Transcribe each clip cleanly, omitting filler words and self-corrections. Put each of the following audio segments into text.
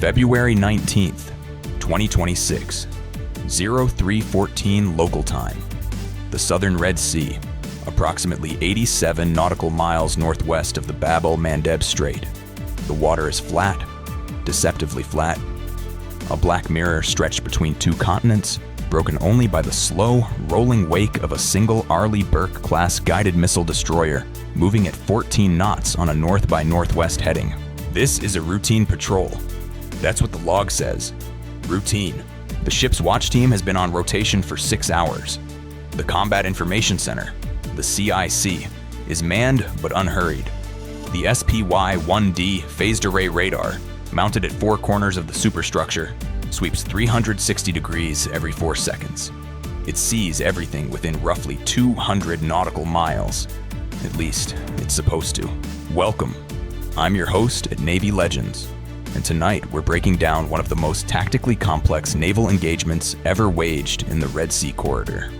February 19th, 2026, 0314 local time. The southern Red Sea, approximately 87 nautical miles northwest of the Bab el-Mandeb Strait. The water is flat, deceptively flat. A black mirror stretched between two continents, broken only by the slow, rolling wake of a single Arleigh Burke-class guided missile destroyer moving at 14 knots on a north by northwest heading. This is a routine patrol. That's what the log says. Routine. The ship's watch team has been on rotation for 6 hours. The Combat Information Center, the CIC, is manned but unhurried. The SPY-1D phased array radar, mounted at 4 corners of the superstructure, sweeps 360 degrees every 4 seconds. It sees everything within roughly 200 nautical miles. At least, it's supposed to. Welcome. I'm your host at Navy Legends, and tonight we're breaking down one of the most tactically complex naval engagements ever waged in the Red Sea corridor.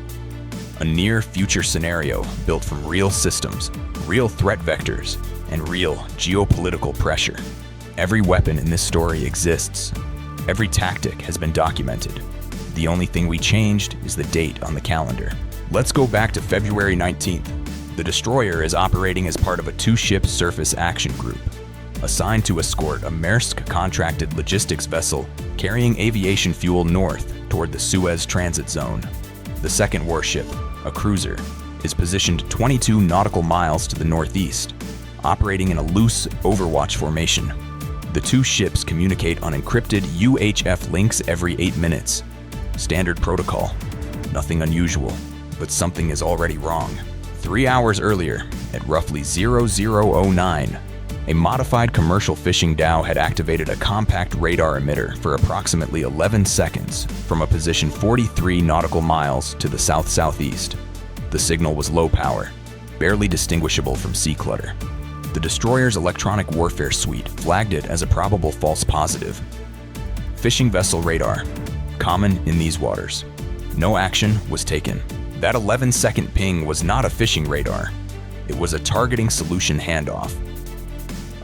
A near-future scenario built from real systems, real threat vectors, and real geopolitical pressure. Every weapon in this story exists. Every tactic has been documented. The only thing we changed is the date on the calendar. Let's go back to February 19th. The destroyer is operating as part of a 2-ship surface action group, assigned to escort a Maersk-contracted logistics vessel carrying aviation fuel north toward the Suez Transit Zone. The second warship, a cruiser, is positioned 22 nautical miles to the northeast, operating in a loose overwatch formation. The 2 ships communicate on encrypted UHF links every 8 minutes. Standard protocol. Nothing unusual, but something is already wrong. 3 hours earlier, at roughly 0009, a modified commercial fishing dhow had activated a compact radar emitter for approximately 11 seconds from a position 43 nautical miles to the south-southeast. The signal was low power, barely distinguishable from sea clutter. The destroyer's electronic warfare suite flagged it as a probable false positive. Fishing vessel radar, common in these waters. No action was taken. That 11-second ping was not a fishing radar. It was a targeting solution handoff.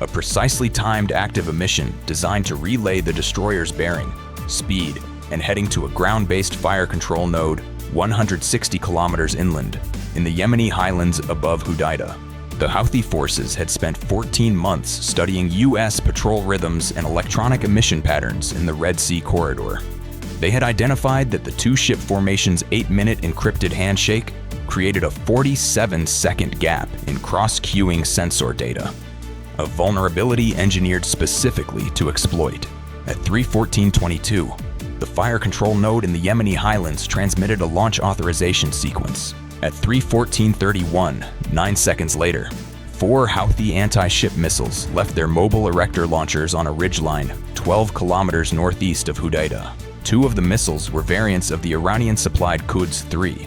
A precisely timed active emission designed to relay the destroyer's bearing, speed, and heading to a ground-based fire control node 160 kilometers inland in the Yemeni highlands above Houthi. The Houthi forces had spent 14 months studying US patrol rhythms and electronic emission patterns in the Red Sea corridor. They had identified that the 2-ship formation's 8-minute encrypted handshake created a 47-second gap in cross-queuing sensor data, a vulnerability engineered specifically to exploit. At 3:14:22, the fire control node in the Yemeni highlands transmitted a launch authorization sequence. At 3:14:31, 9 seconds later, 4 Houthi anti-ship missiles left their mobile erector launchers on a ridgeline 12 kilometers northeast of Houthi. 2 of the missiles were variants of the Iranian-supplied Quds-3,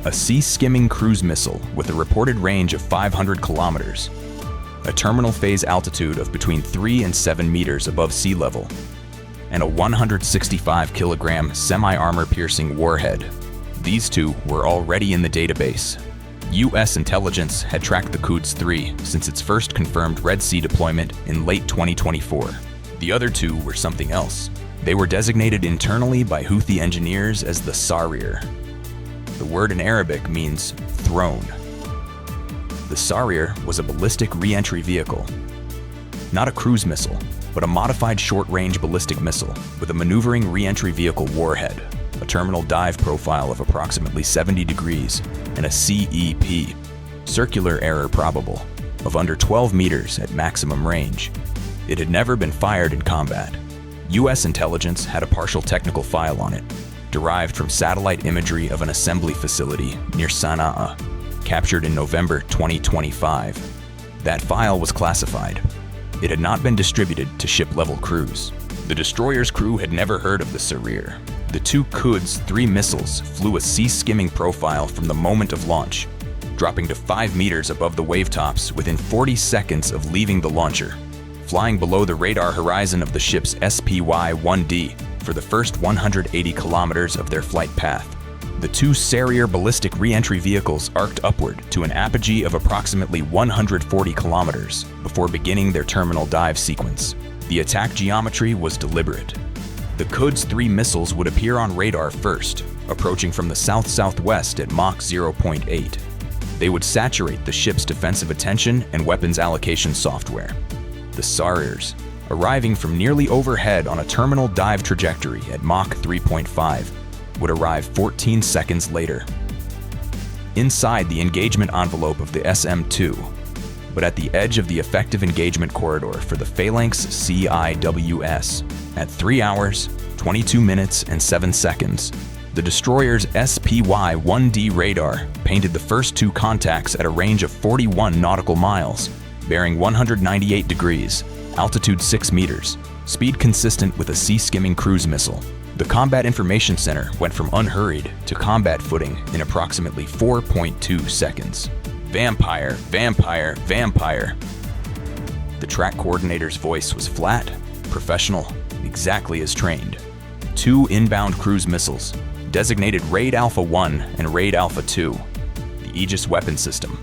a sea-skimming cruise missile with a reported range of 500 kilometers, a terminal phase altitude of between 3 and 7 meters above sea level, and a 165-kilogram semi-armor-piercing warhead. These 2 were already in the database. US intelligence had tracked the Quds-3 since its first confirmed Red Sea deployment in late 2024. The other 2 were something else. They were designated internally by Houthi engineers as the Sarir. The word in Arabic means throne. The Sarir was a ballistic reentry vehicle. Not a cruise missile, but a modified short-range ballistic missile with a maneuvering reentry vehicle warhead, a terminal dive profile of approximately 70 degrees, and a CEP, circular error probable, of under 12 meters at maximum range. It had never been fired in combat. US intelligence had a partial technical file on it, derived from satellite imagery of an assembly facility near Sana'a, captured in November 2025. That file was classified. It had not been distributed to ship-level crews. The destroyer's crew had never heard of the Sarir. The 2 Quds-3 missiles flew a sea-skimming profile from the moment of launch, dropping to 5 meters above the wavetops within 40 seconds of leaving the launcher, flying below the radar horizon of the ship's SPY-1D for the first 180 kilometers of their flight path. The 2 Sarir ballistic re-entry vehicles arced upward to an apogee of approximately 140 kilometers before beginning their terminal dive sequence. The attack geometry was deliberate. The Quds 3 missiles would appear on radar first, approaching from the south-southwest at Mach 0.8. They would saturate the ship's defensive attention and weapons allocation software. The Sarirs, arriving from nearly overhead on a terminal dive trajectory at Mach 3.5, would arrive 14 seconds later. Inside the engagement envelope of the SM-2, but at the edge of the effective engagement corridor for the Phalanx CIWS, at 3 hours, 22 minutes, and 7 seconds, the destroyer's SPY-1D radar painted the first 2 contacts at a range of 41 nautical miles, bearing 198 degrees, altitude 6 meters, speed consistent with a sea-skimming cruise missile. The Combat Information Center went from unhurried to combat footing in approximately 4.2 seconds. Vampire, vampire, vampire. The track coordinator's voice was flat, professional, exactly as trained. 2 inbound cruise missiles, designated Raid Alpha 1 and Raid Alpha 2. The Aegis weapon system,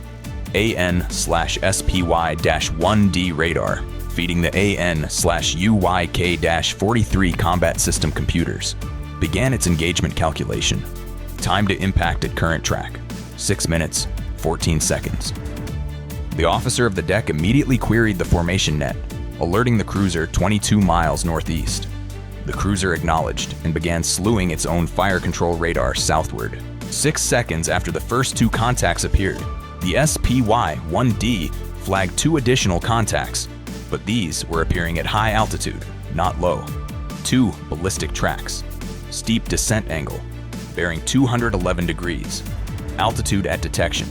AN/SPY-1D radar, feeding the AN/UYK-43 combat system computers, began its engagement calculation. Time to impact at current track, 6 minutes, 14 seconds. The officer of the deck immediately queried the formation net, alerting the cruiser 22 miles northeast. The cruiser acknowledged and began slewing its own fire control radar southward. 6 seconds after the first 2 contacts appeared, the SPY-1D flagged 2 additional contacts, but these were appearing at high altitude, not low. 2 ballistic tracks, steep descent angle, bearing 211 degrees, altitude at detection,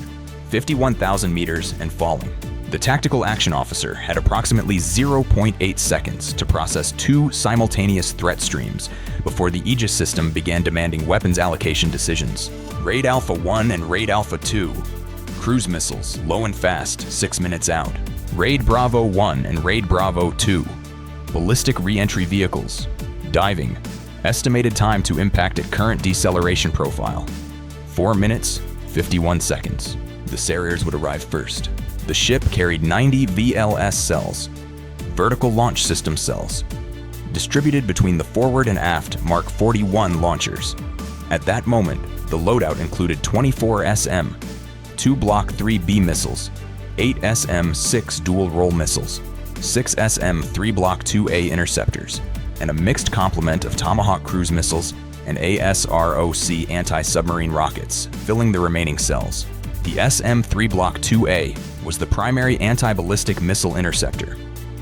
51,000 meters and falling. The tactical action officer had approximately 0.8 seconds to process 2 simultaneous threat streams before the Aegis system began demanding weapons allocation decisions. Raid Alpha 1 and Raid Alpha 2. Cruise missiles, low and fast, 6 minutes out. Raid Bravo 1 and Raid Bravo 2. Ballistic reentry vehicles. Diving. Estimated time to impact at current deceleration profile. 4 minutes, 51 seconds. The Sarirs would arrive first. The ship carried 90 VLS cells, vertical launch system cells, distributed between the forward and aft Mark 41 launchers. At that moment, the loadout included 24 SM, 2 Block 3B missiles, 8 SM-6 dual-role missiles, 6 SM-3 Block 2A interceptors, and a mixed complement of Tomahawk cruise missiles and ASROC anti-submarine rockets, filling the remaining cells. The SM-3 Block 2A was the primary anti-ballistic missile interceptor.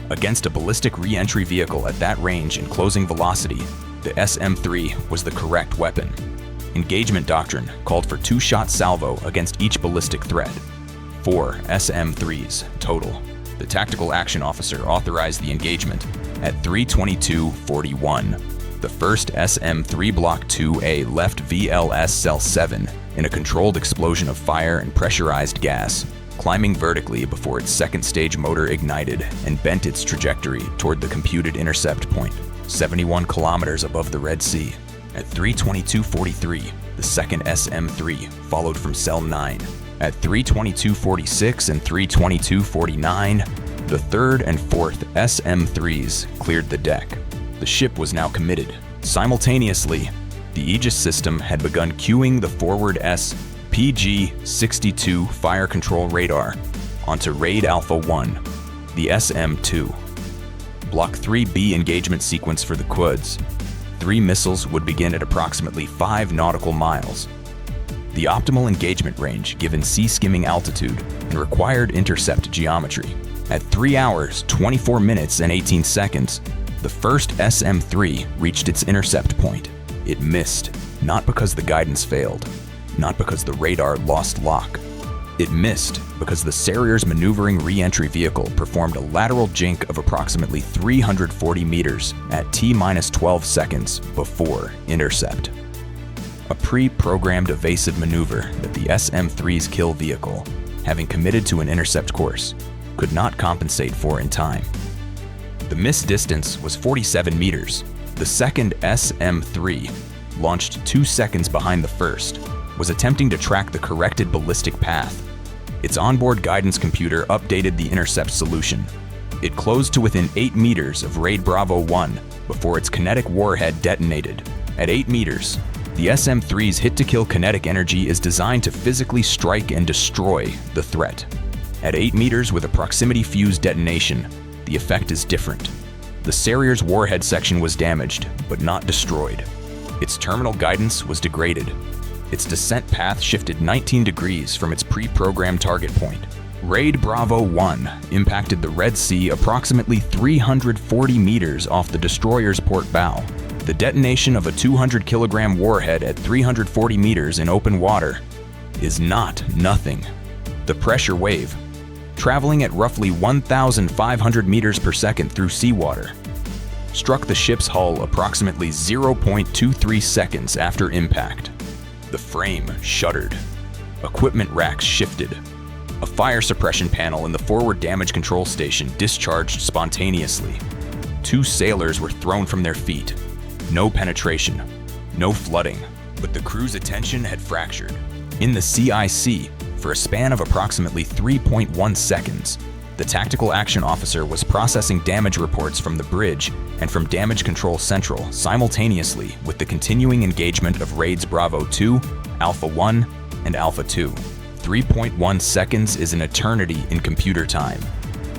Against a ballistic re-entry vehicle at that range and closing velocity, the SM-3 was the correct weapon. Engagement doctrine called for 2-shot salvo against each ballistic threat. 4 SM-3s total. The tactical action officer authorized the engagement at 3:22:41. The first SM-3 Block 2A left VLS Cell 7 in a controlled explosion of fire and pressurized gas, climbing vertically before its second stage motor ignited and bent its trajectory toward the computed intercept point, 71 kilometers above the Red Sea. At 3:22:43, the second SM-3 followed from Cell 9. At 3:22:46 and 3:22:49, the third and fourth SM-3s cleared the deck. The ship was now committed. Simultaneously, the Aegis system had begun cueing the forward PG-62 fire control radar onto Raid Alpha 1, the SM-2. Block 3B engagement sequence for the Quds. 3 missiles would begin at approximately 5 nautical miles. The optimal engagement range given sea-skimming altitude and required intercept geometry. At 3 hours, 24 minutes, and 18 seconds, the first SM-3 reached its intercept point. It missed, not because the guidance failed, not because the radar lost lock. It missed because the Sarir's maneuvering re-entry vehicle performed a lateral jink of approximately 340 meters at T-12 seconds before intercept. A pre-programmed evasive maneuver that the SM-3's kill vehicle, having committed to an intercept course, could not compensate for in time. The missed distance was 47 meters. The second SM-3, launched 2 seconds behind the first, was attempting to track the corrected ballistic path. Its onboard guidance computer updated the intercept solution. It closed to within 8 meters of Raid Bravo 1 before its kinetic warhead detonated. At 8 meters, the SM-3's hit-to-kill kinetic energy is designed to physically strike and destroy the threat. At 8 meters with a proximity fuse detonation, the effect is different. The Sarir's warhead section was damaged, but not destroyed. Its terminal guidance was degraded. Its descent path shifted 19 degrees from its pre-programmed target point. Raid Bravo 1 impacted the Red Sea approximately 340 meters off the destroyer's port bow. The detonation of a 200-kilogram warhead at 340 meters in open water is not nothing. The pressure wave, traveling at roughly 1,500 meters per second through seawater, struck the ship's hull approximately 0.23 seconds after impact. The frame shuddered. Equipment racks shifted. A fire suppression panel in the forward damage control station discharged spontaneously. 2 sailors were thrown from their feet. No penetration, no flooding, but the crew's attention had fractured. In the CIC, for a span of approximately 3.1 seconds, the tactical action officer was processing damage reports from the bridge and from Damage Control Central simultaneously with the continuing engagement of Raids Bravo 2, Alpha 1, and Alpha 2. 3.1 seconds is an eternity in computer time.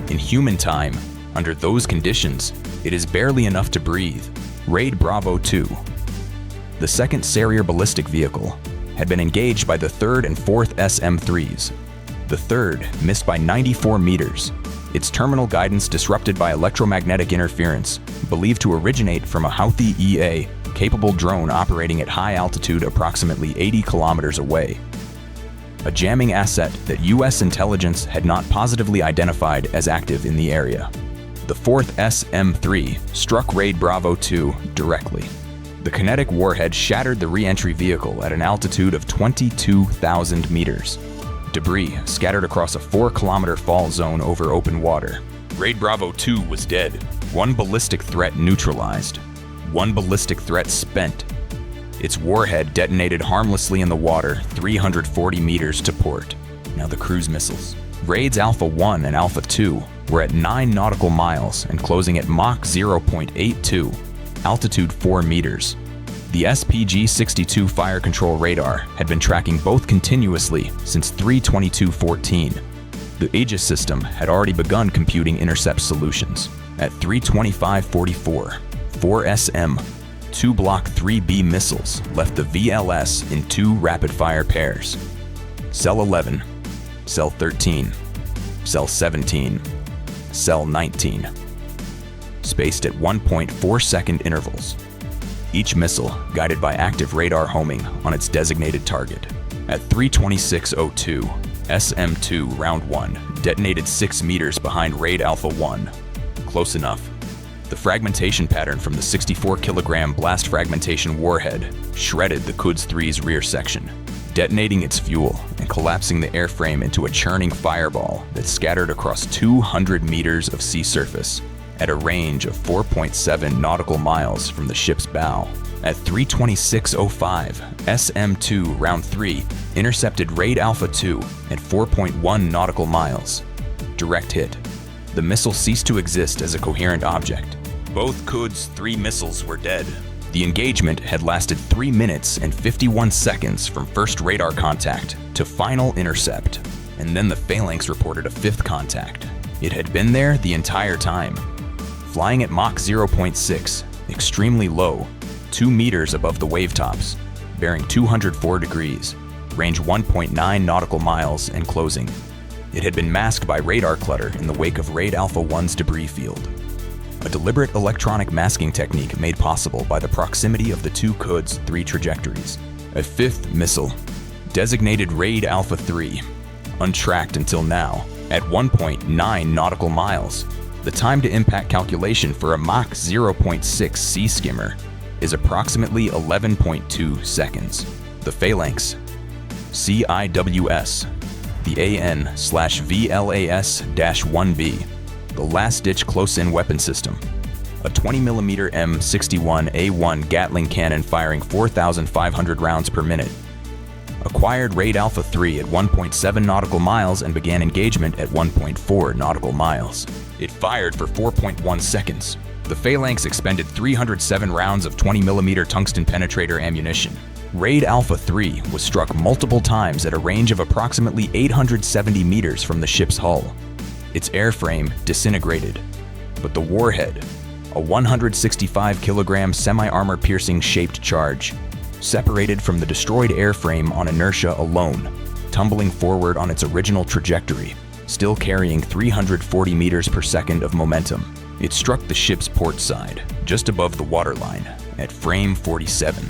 In human time, under those conditions, it is barely enough to breathe. Raid Bravo 2. The second Sarir ballistic vehicle had been engaged by the 3rd and 4th SM-3s. The 3rd missed by 94 meters, its terminal guidance disrupted by electromagnetic interference, believed to originate from a Houthi EA-capable drone operating at high altitude approximately 80 kilometers away. A jamming asset that US intelligence had not positively identified as active in the area. The 4th SM-3 struck Raid Bravo 2 directly. The kinetic warhead shattered the re-entry vehicle at an altitude of 22,000 meters. Debris scattered across a 4-kilometer fall zone over open water. Raid Bravo 2 was dead. 1 ballistic threat neutralized. 1 ballistic threat spent. Its warhead detonated harmlessly in the water 340 meters to port. Now the cruise missiles. Raids Alpha 1 and Alpha 2 were at 9 nautical miles and closing at Mach 0.82, altitude 4 meters. The SPG-62 fire control radar had been tracking both continuously since 3/22/14. The Aegis system had already begun computing intercept solutions. At 3:25:44, 4 SM, 2 Block 3B missiles left the VLS in 2 rapid-fire pairs. Cell 11, Cell 13, Cell 17, Cell 19, spaced at 1.4-second intervals. Each missile guided by active radar homing on its designated target. At 3:26:02, SM-2 Round 1 detonated 6 meters behind Raid Alpha 1. Close enough. The fragmentation pattern from the 64-kilogram blast fragmentation warhead shredded the Quds 3's rear section, detonating its fuel and collapsing the airframe into a churning fireball that scattered across 200 meters of sea surface at a range of 4.7 nautical miles from the ship's bow. At 3:26:05, SM-2 Round 3 intercepted Raid Alpha 2 at 4.1 nautical miles. Direct hit. The missile ceased to exist as a coherent object. Both Quds 3 missiles were dead. The engagement had lasted 3 minutes and 51 seconds from first radar contact to final intercept, and then the phalanx reported a 5th contact. It had been there the entire time. Flying at Mach 0.6, extremely low, 2 meters above the wave tops, bearing 204 degrees, range 1.9 nautical miles and closing. It had been masked by radar clutter in the wake of Raid Alpha 1's debris field. A deliberate electronic masking technique made possible by the proximity of the 2 Quds 3 trajectories. A 5th missile, designated Raid Alpha 3, untracked until now, at 1.9 nautical miles. The time to impact calculation for a Mach 0.6 sea skimmer is approximately 11.2 seconds. The phalanx, CIWS, the AN/VLAS-1B, the last-ditch close-in weapon system, a 20mm M61A1 Gatling cannon firing 4,500 rounds per minute, acquired Raid Alpha 3 at 1.7 nautical miles and began engagement at 1.4 nautical miles. It fired for 4.1 seconds. The phalanx expended 307 rounds of 20mm tungsten penetrator ammunition. Raid Alpha 3 was struck multiple times at a range of approximately 870 meters from the ship's hull. Its airframe disintegrated, but the warhead, a 165-kilogram semi-armor-piercing shaped charge, separated from the destroyed airframe on inertia alone, tumbling forward on its original trajectory, still carrying 340 meters per second of momentum. It struck the ship's port side, just above the waterline, at frame 47.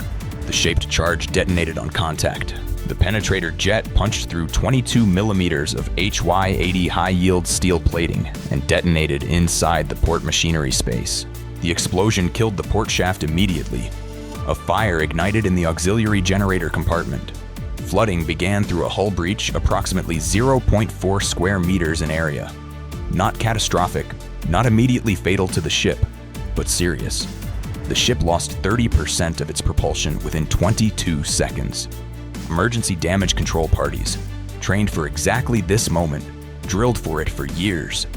The shaped charge detonated on contact. The penetrator jet punched through 22 millimeters of HY-80 high-yield steel plating and detonated inside the port machinery space. The explosion killed the port shaft immediately. A fire ignited in the auxiliary generator compartment. Flooding began through a hull breach approximately 0.4 square meters in area. Not catastrophic, not immediately fatal to the ship, but serious. The ship lost 30% of its propulsion within 22 seconds. Emergency damage control parties, trained for exactly this moment, drilled for it for years,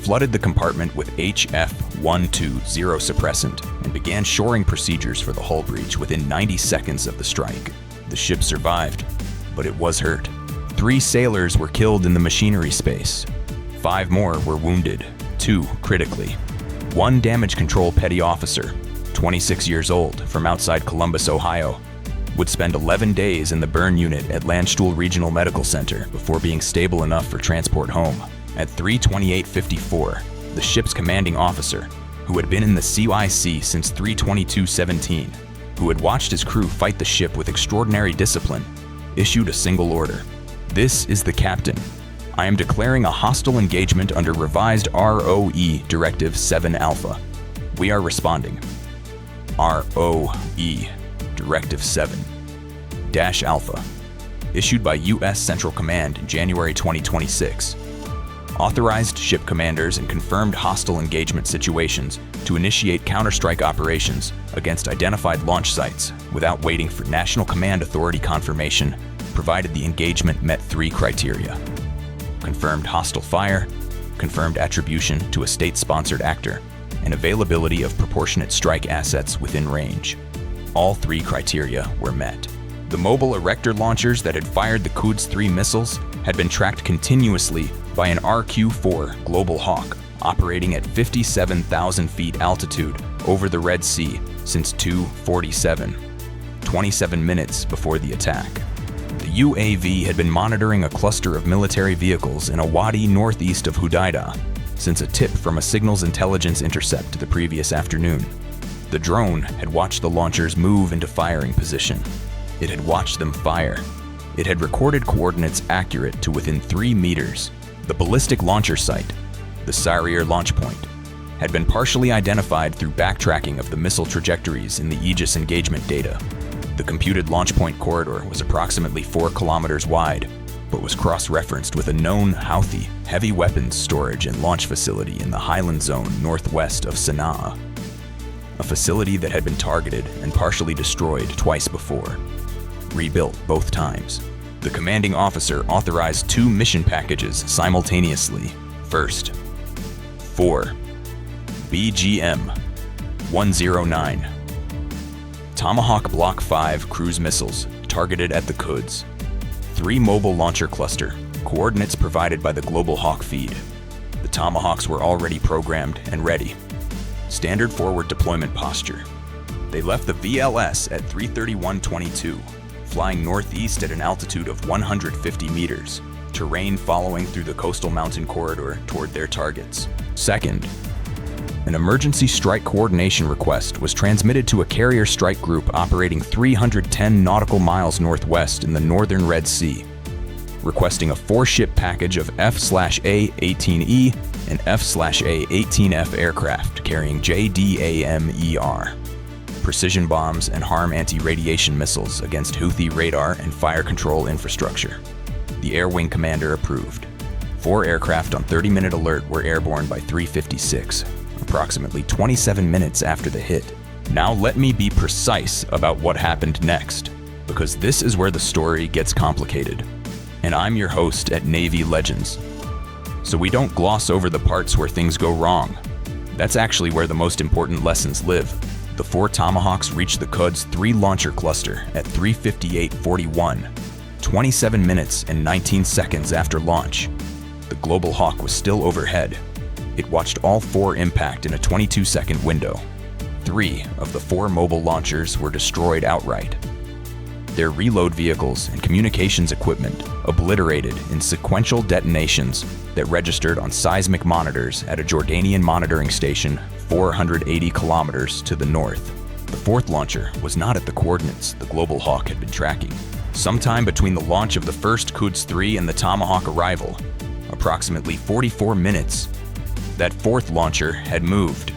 flooded the compartment with HF-120 suppressant and began shoring procedures for the hull breach within 90 seconds of the strike. The ship survived, but it was hurt. 3 sailors were killed in the machinery space. 5 more were wounded, 2 critically. 1 damage control petty officer, 26 years old, from outside Columbus, Ohio, would spend 11 days in the burn unit at Landstuhl Regional Medical Center before being stable enough for transport home. At 3:28:54, the ship's commanding officer, who had been in the CYC since 3:22:17, who had watched his crew fight the ship with extraordinary discipline, issued a single order. "This is the captain. I am declaring a hostile engagement under revised ROE Directive 7 Alpha. We are responding." ROE Directive 7-Alpha, issued by US Central Command in January 2026. Authorized ship commanders in confirmed hostile engagement situations to initiate counterstrike operations against identified launch sites without waiting for National Command Authority confirmation, provided the engagement met 3 criteria: confirmed hostile fire, confirmed attribution to a state-sponsored actor, and availability of proportionate strike assets within range. All 3 criteria were met. The mobile erector launchers that had fired the Quds 3 missiles had been tracked continuously by an RQ-4 Global Hawk operating at 57,000 feet altitude over the Red Sea since 2:47, 27 minutes before the attack. The UAV had been monitoring a cluster of military vehicles in a wadi northeast of Hodeidah since a tip from a signals intelligence intercept the previous afternoon. The drone had watched the launchers move into firing position. It had watched them fire. It had recorded coordinates accurate to within 3 meters. The ballistic launcher site, the Sarir launch point, had been partially identified through backtracking of the missile trajectories in the Aegis engagement data. The computed launch point corridor was approximately 4 kilometers wide, but was cross-referenced with a known Houthi heavy weapons storage and launch facility in the highland zone northwest of Sana'a, a facility that had been targeted and partially destroyed twice before, rebuilt both times. The commanding officer authorized 2 mission packages simultaneously. First, 4 BGM-109 Tomahawk Block 5 cruise missiles targeted at the Quds. 3 mobile launcher cluster, coordinates provided by the Global Hawk feed. The Tomahawks were already programmed and ready. Standard forward deployment posture. They left the VLS at 3:31:22, flying northeast at an altitude of 150 meters, terrain following through the coastal mountain corridor toward their targets. Second, an emergency strike coordination request was transmitted to a carrier strike group operating 310 nautical miles northwest in the northern Red Sea, requesting a 4-ship package of F/A-18E and F/A-18F aircraft carrying JDAM-ER, precision bombs and harm anti-radiation missiles against Houthi radar and fire control infrastructure. The Air Wing commander approved. 4 aircraft on 30-minute alert were airborne by 3:56, approximately 27 minutes after the hit. Now let me be precise about what happened next, because this is where the story gets complicated. And I'm your host at Navy Legends. So we don't gloss over the parts where things go wrong. That's actually where the most important lessons live. The 4 Tomahawks reached the Quds 3 launcher cluster at 3:58:41, 27 minutes and 19 seconds after launch. The Global Hawk was still overhead. It watched all 4 impact in a 22-second window. 3 of the 4 mobile launchers were destroyed outright. Their reload vehicles and communications equipment obliterated in sequential detonations that registered on seismic monitors at a Jordanian monitoring station 480 kilometers to the north. The 4th launcher was not at the coordinates the Global Hawk had been tracking. Sometime between the launch of the first Quds 3 and the Tomahawk arrival, approximately 44 minutes, that 4th launcher had moved.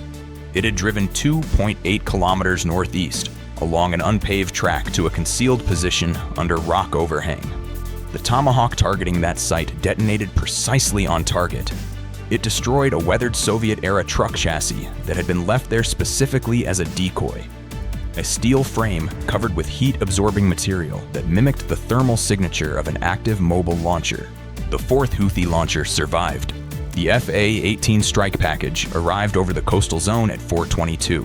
It had driven 2.8 kilometers northeast along an unpaved track to a concealed position under rock overhang. The Tomahawk targeting that site detonated precisely on target. It destroyed a weathered Soviet-era truck chassis that had been left there specifically as a decoy. A steel frame covered with heat-absorbing material that mimicked the thermal signature of an active mobile launcher. The 4th Houthi launcher survived. The FA-18 strike package arrived over the coastal zone at 4:22.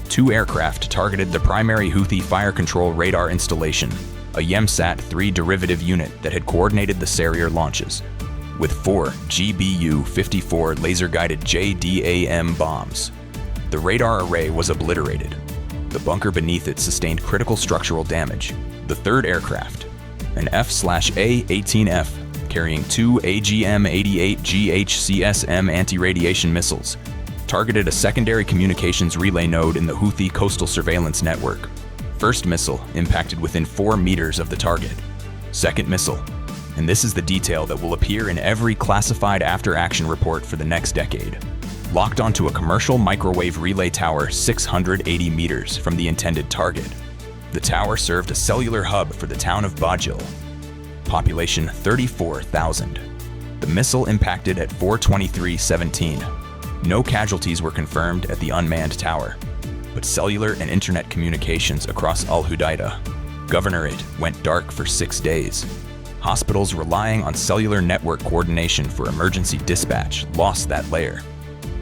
2 aircraft targeted the primary Houthi fire control radar installation, a YEMSAT-3 derivative unit that had coordinated the Sarir launches, with 4 GBU-54 laser-guided JDAM bombs. The radar array was obliterated. The bunker beneath it sustained critical structural damage. The 3rd aircraft, an F/A-18F carrying 2 AGM-88 GHCSM anti-radiation missiles, targeted a secondary communications relay node in the Houthi coastal surveillance network. First missile impacted within 4 meters of the target. Second missile, and this is the detail that will appear in every classified after-action report for the next decade, locked onto a commercial microwave relay tower 680 meters from the intended target. The tower served a cellular hub for the town of Bajil, population 34,000. The missile impacted at 4:23:17. No casualties were confirmed at the unmanned tower, but cellular and internet communications across Al Hudaydah Governorate went dark for 6 days. Hospitals relying on cellular network coordination for emergency dispatch lost that layer.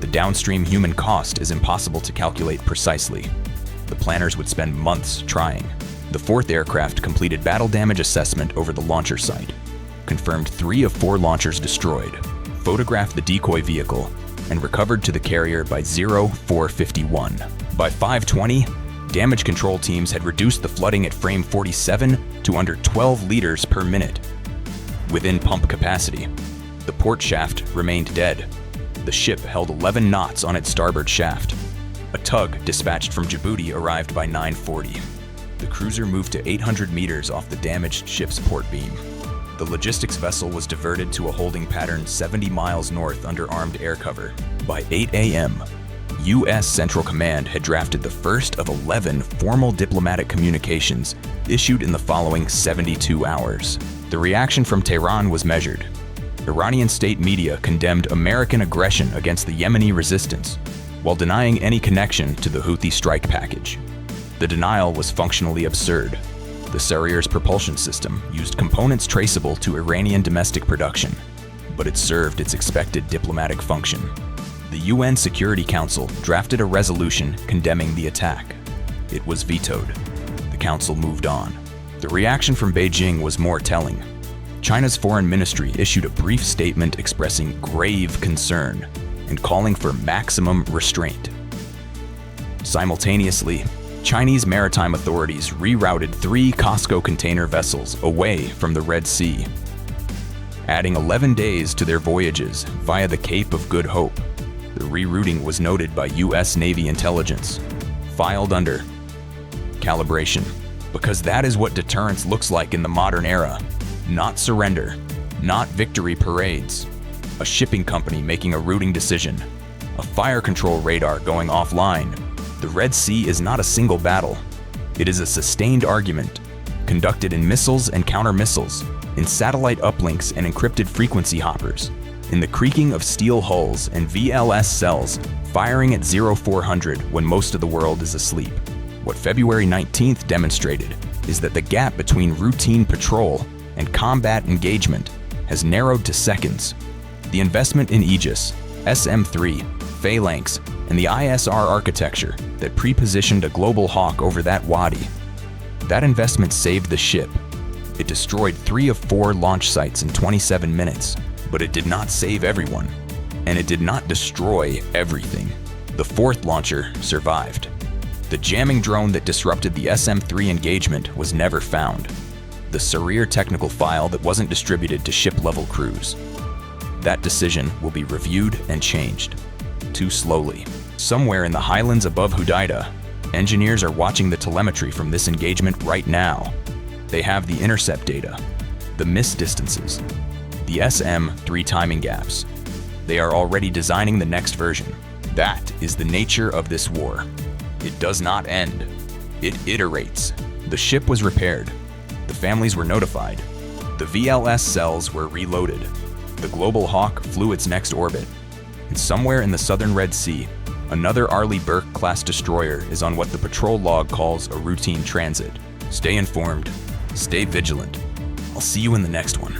The downstream human cost is impossible to calculate precisely. The planners would spend months trying. The 4th aircraft completed battle damage assessment over the launcher site, confirmed 3 of 4 launchers destroyed, photographed the decoy vehicle, and recovered to the carrier by 04:51. By 5:20, damage control teams had reduced the flooding at frame 47 to under 12 liters per minute. Within pump capacity, the port shaft remained dead. The ship held 11 knots on its starboard shaft. A tug dispatched from Djibouti arrived by 9:40. The cruiser moved to 800 meters off the damaged ship's port beam. The logistics vessel was diverted to a holding pattern 70 miles north under armed air cover. By 8 a.m., US Central Command had drafted the first of 11 formal diplomatic communications issued in the following 72 hours. The reaction from Tehran was measured. Iranian state media condemned American aggression against the Yemeni resistance, while denying any connection to the Houthi strike package. The denial was functionally absurd. The Sarir's propulsion system used components traceable to Iranian domestic production, but it served its expected diplomatic function. The UN Security Council drafted a resolution condemning the attack. It was vetoed. The council moved on. The reaction from Beijing was more telling. China's foreign ministry issued a brief statement expressing grave concern and calling for maximum restraint. Simultaneously, Chinese maritime authorities rerouted 3 COSCO container vessels away from the Red Sea, adding 11 days to their voyages via the Cape of Good Hope. The rerouting was noted by US Navy intelligence, filed under calibration, because that is what deterrence looks like in the modern era. Not surrender, not victory parades. A shipping company making a routing decision, a fire control radar going offline. The Red Sea is not a single battle. It is a sustained argument, conducted in missiles and counter-missiles, in satellite uplinks and encrypted frequency hoppers, in the creaking of steel hulls and VLS cells firing at 0400 when most of the world is asleep. What February 19th demonstrated is that the gap between routine patrol and combat engagement has narrowed to seconds. The investment in Aegis, SM-3, Phalanx, and the ISR architecture that pre-positioned a global hawk over that wadi. That investment saved the ship. It destroyed 3 of 4 launch sites in 27 minutes, but it did not save everyone. And it did not destroy everything. The 4th launcher survived. The jamming drone that disrupted the SM-3 engagement was never found. The Sarir technical file that wasn't distributed to ship-level crews. That decision will be reviewed and changed. Too slowly. Somewhere in the highlands above Houthi, engineers are watching the telemetry from this engagement right now. They have the intercept data, the miss distances, the SM-3 timing gaps. They are already designing the next version. That is the nature of this war. It does not end. It iterates. The ship was repaired. The families were notified. The VLS cells were reloaded. The Global Hawk flew its next orbit. And somewhere in the southern Red Sea, another Arleigh Burke-class destroyer is on what the patrol log calls a routine transit. Stay informed. Stay vigilant. I'll see you in the next one.